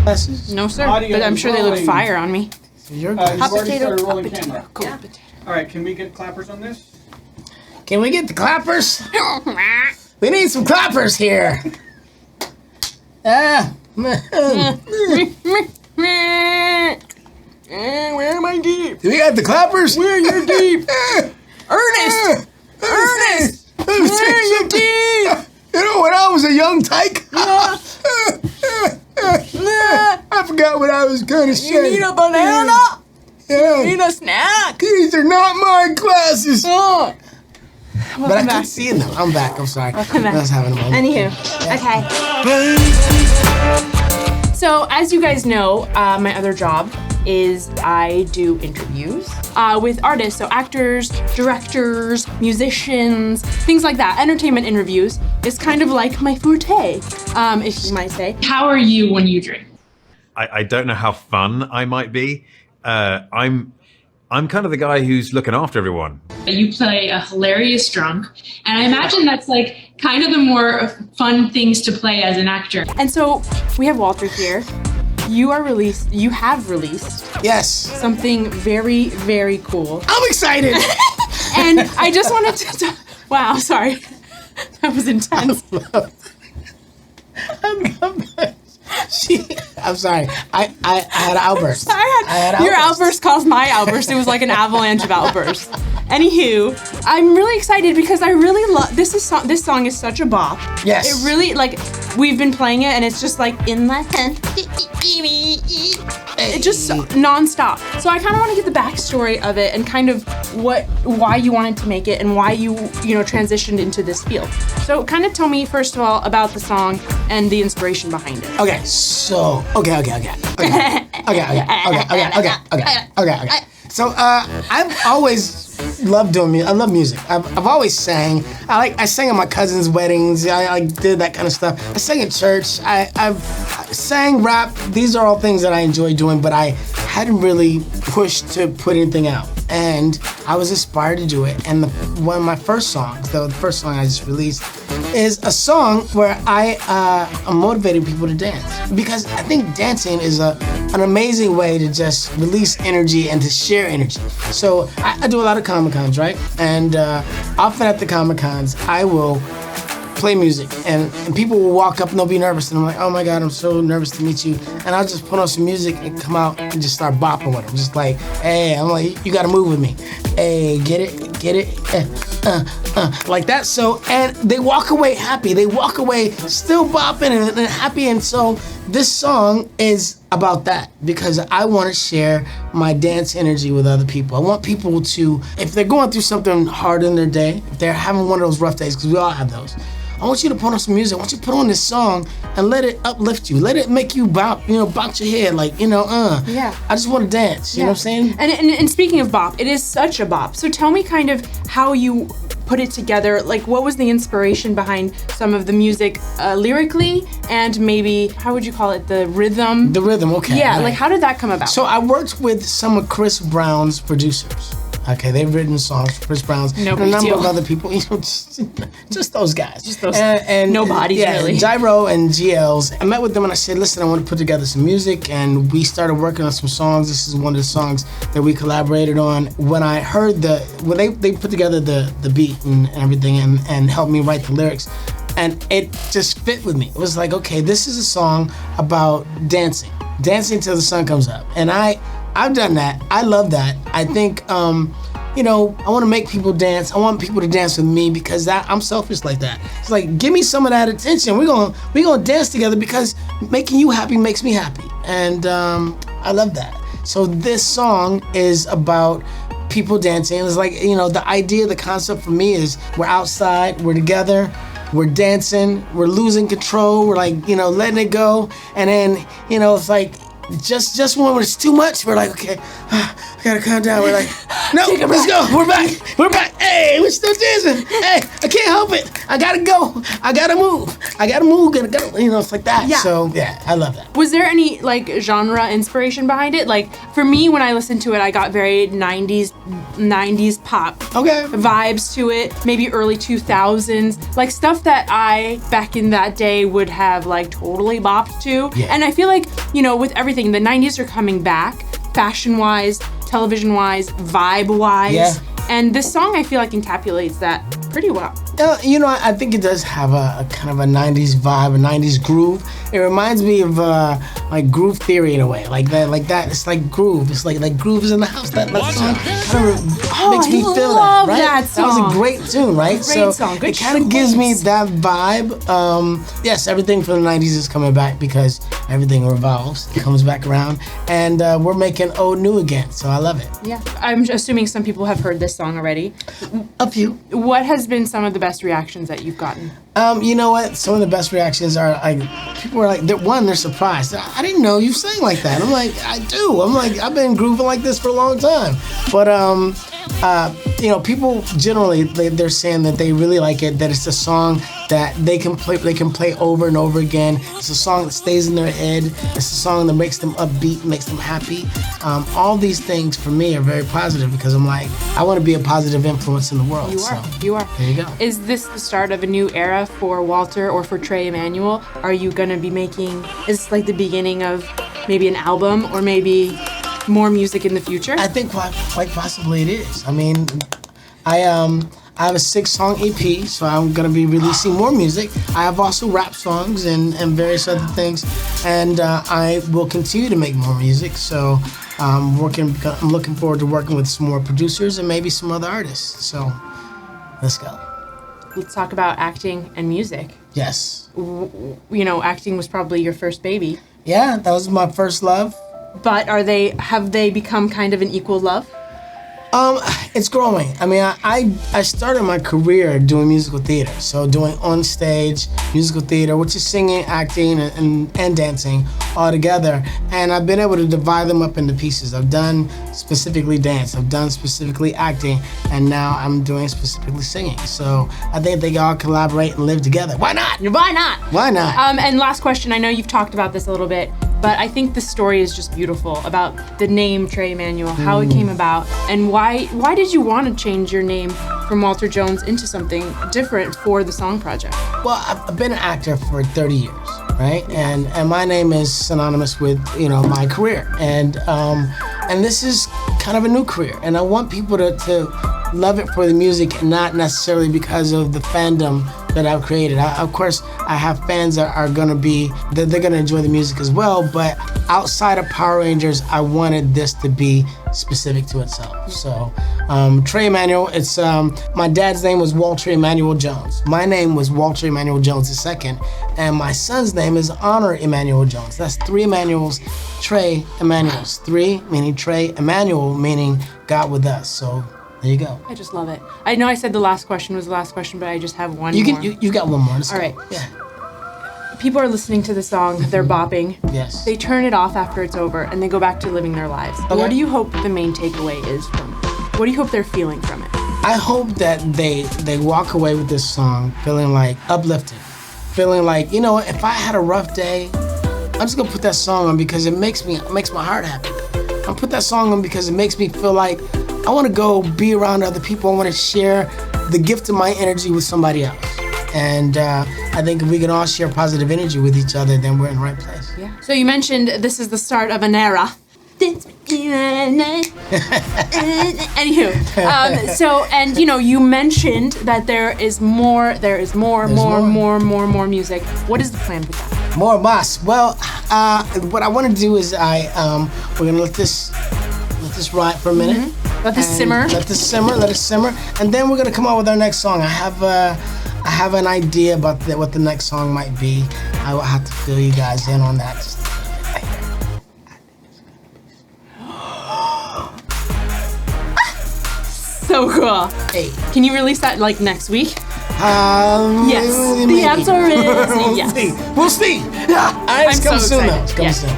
glasses? No, sir. Audio But I'm sure they look rolling. fire on me. Your You've glasses. already started rolling camera. Cool. Yeah. All right, can we get clappers on this? Can we get the clappers? We need some clappers here. Where are my deep? We got the clappers? Where are your deep? Ernest! Ernest! Where are your deep? You know, when I was a young tyke, I forgot what I was gonna say. You need a banana? Yeah. You need a snack? These are not my glasses. Oh. But I can see them. I'm back. I'm sorry. Welcome back. I was having a moment. Anywho, okay. So, as you guys know, my other job is I do interviews with artists, so actors, directors, musicians, things like that. Entertainment interviews is kind of like my forte, if you might say. How are you when you drink? I don't know how fun I might be. I'm kind of the guy who's looking after everyone. You play a hilarious drunk, and I imagine that's like kind of the more fun things to play as an actor. And so we have Walter here. You have released Yes. something very, very cool. I'm excited. And I just wanted to, wow, sorry. That was intense. I'm sorry. I had an outburst. Your outburst caused my outburst. It was like an avalanche of outbursts. Anywho, I'm really excited because I really love this song is such a bop. Yes. It really, like, we've been playing it and it's just like in my head. It just non-stop. So I kind of want to get the backstory of it and kind of why you wanted to make it and why you transitioned into this field. So kind of tell me first of all about the song and the inspiration behind it. Okay, so okay. So I've always loved doing music. I love music. I've always sang. I sang at my cousin's weddings. I did that kind of stuff. I sang at church. I've sang, rap. These are all things that I enjoy doing, but I hadn't really pushed to put anything out. And I was inspired to do it. And one of my first songs, the first song I just released, is a song where I'm motivating people to dance. Because I think dancing is an amazing way to just release energy and to share energy. So I do a lot of Comic-Cons, right? And often at the Comic-Cons, I will play music and people will walk up and they'll be nervous and I'm like, oh my God, I'm so nervous to meet you. And I'll just put on some music and come out and just start bopping with them. Just like, hey, I'm like, you gotta move with me. Hey, get it, like that. So, and they walk away happy. They walk away still bopping and happy. And so this song is about that because I want to share my dance energy with other people. I want people to, if they're going through something hard in their day, if they're having one of those rough days, because we all have those, I want you to put on some music. I want you to put on this song and let it uplift you. Let it make you bounce your head like, Yeah. I just want to dance. You know what I'm saying? And speaking of bop, it is such a bop. So tell me kind of how you put it together. Like, what was the inspiration behind some of the music lyrically and maybe, how would you call it, the rhythm? The rhythm, okay. Yeah, right. like how did that come about? So I worked with some of Chris Brown's producers. Okay, they've written songs for Chris Brown's No and a big number deal. of other people, just those guys. Just those nobodies, really. Gyro and GLs. I met with them and I said, listen, I want to put together some music, and we started working on some songs. This is one of the songs that we collaborated on. When I heard they put together the beat and everything and helped me write the lyrics, and it just fit with me. It was like, okay, this is a song about dancing till the sun comes up, and I've done that. I love that. I think, I want to make people dance. I want people to dance with me because I'm selfish like that. It's like, give me some of that attention. We're gonna dance together because making you happy makes me happy, and I love that. So this song is about people dancing. It's like, the idea, the concept for me is we're outside, we're together, we're dancing, we're losing control, we're like, letting it go, and then, it's like, just when it's too much, we're like, okay, We gotta calm down. We're like, no, let's go. We're back. We're back. Hey, we're still dancing. Hey, I can't help it. I gotta go. I gotta move. It's like that. Yeah. So yeah, I love that. Was there any like genre inspiration behind it? Like for me, when I listened to it, I got very 90s pop Okay. vibes to it, maybe early 2000s, like stuff that I back in that day would have like totally bopped to. Yeah. And I feel like, with everything, the 90s are coming back, fashion-wise, television-wise, vibe-wise. Yeah. And this song, I feel like, encapsulates that pretty well. I think it does have a kind of a 90s vibe, a 90s groove. It reminds me of like groove theory in a way, like that. It's like groove. It's like groove is in the house. That song kind of makes me feel that, right? That song. That was a great tune, right? Great song. Good it kind of gives me that vibe. Yes, everything from the 90s is coming back because everything revolves. It comes back around, and we're making old new again. So I love it. Yeah, I'm assuming some people have heard this song already. A few. What has been some of the best reactions that you've gotten? You know what? Some of the best reactions are like people are like, they're surprised. I didn't know you sang like that. I'm like, I do. I'm like, I've been grooving like this for a long time. But people generally they're saying that they really like it. That it's a song that they can play over and over again. It's a song that stays in their head. It's a song that makes them upbeat, makes them happy. All these things for me are very positive because I'm like, I want to be a positive influence in the world. You are. There you go. Is this the start of a new era for Walter or for treemanuel? Are you gonna be making? Is this like the beginning of maybe an album or maybe more music in the future? I think quite possibly it is. I mean, I have a 6-song EP, so I'm gonna be releasing more music. I have also rap songs and various other things, and I will continue to make more music. So I'm looking forward to working with some more producers and maybe some other artists. So let's go. Let's talk about acting and music. Yes. Acting was probably your first baby. Yeah, that was my first love. But have they become kind of an equal love? It's growing. I mean, I started my career doing musical theater, so doing on stage musical theater, which is singing, acting, and dancing all together. And I've been able to divide them up into pieces. I've done specifically dance, I've done specifically acting, and now I'm doing specifically singing. So I think they all collaborate and live together. Why not? Why not? Why not? And last question. I know you've talked about this a little bit, but I think the story is just beautiful about the name treemanuel, how it came about, and why did you want to change your name from Walter Jones into something different for the song project? Well, I've been an actor for 30 years, right? And my name is synonymous with my career, and this is kind of a new career, and I want people to love it for the music and not necessarily because of the fandom that I've created. Of course, I have fans that are gonna they're gonna enjoy the music as well, but outside of Power Rangers, I wanted this to be specific to itself. So, treemanuel, it's, my dad's name was Walterejones. My name was Walterejones II, and my son's name is Honor Emmanuel Jones. That's 3 Emmanuels, Trey Emmanuels. 3 meaning Trey, Emmanuel meaning God with us. So, there you go. I just love it. I know I said the last question was the last question, but I just have one more. You got one more. Let's All go. right. Yeah. People are listening to the song, they're bopping. Yes. They turn it off after it's over and they go back to living their lives. Okay. What do you hope the main takeaway is from it? What do you hope they're feeling from it? I hope that they walk away with this song feeling like uplifted, feeling like, if I had a rough day, I'm just gonna put that song on because it makes my heart happy. I'll put that song on because it makes me feel like I want to go be around other people. I want to share the gift of my energy with somebody else. And I think if we can all share positive energy with each other, then we're in the right place. Yeah. So you mentioned this is the start of an era. Anywho, you mentioned that there is more music. What is the plan with that? More boss. Well, what I want to do is we're gonna let this ride for a minute. Mm-hmm. Let this simmer. Let it simmer, and then we're gonna come out with our next song. I have an idea about what the next song might be. I will have to fill you guys in on that. Just so cool. Hey. Can you release that next week? Yes. Maybe. The answer is yes. We'll see. Yeah. All right, it's I'm coming so soon, excited. though. It's coming soon.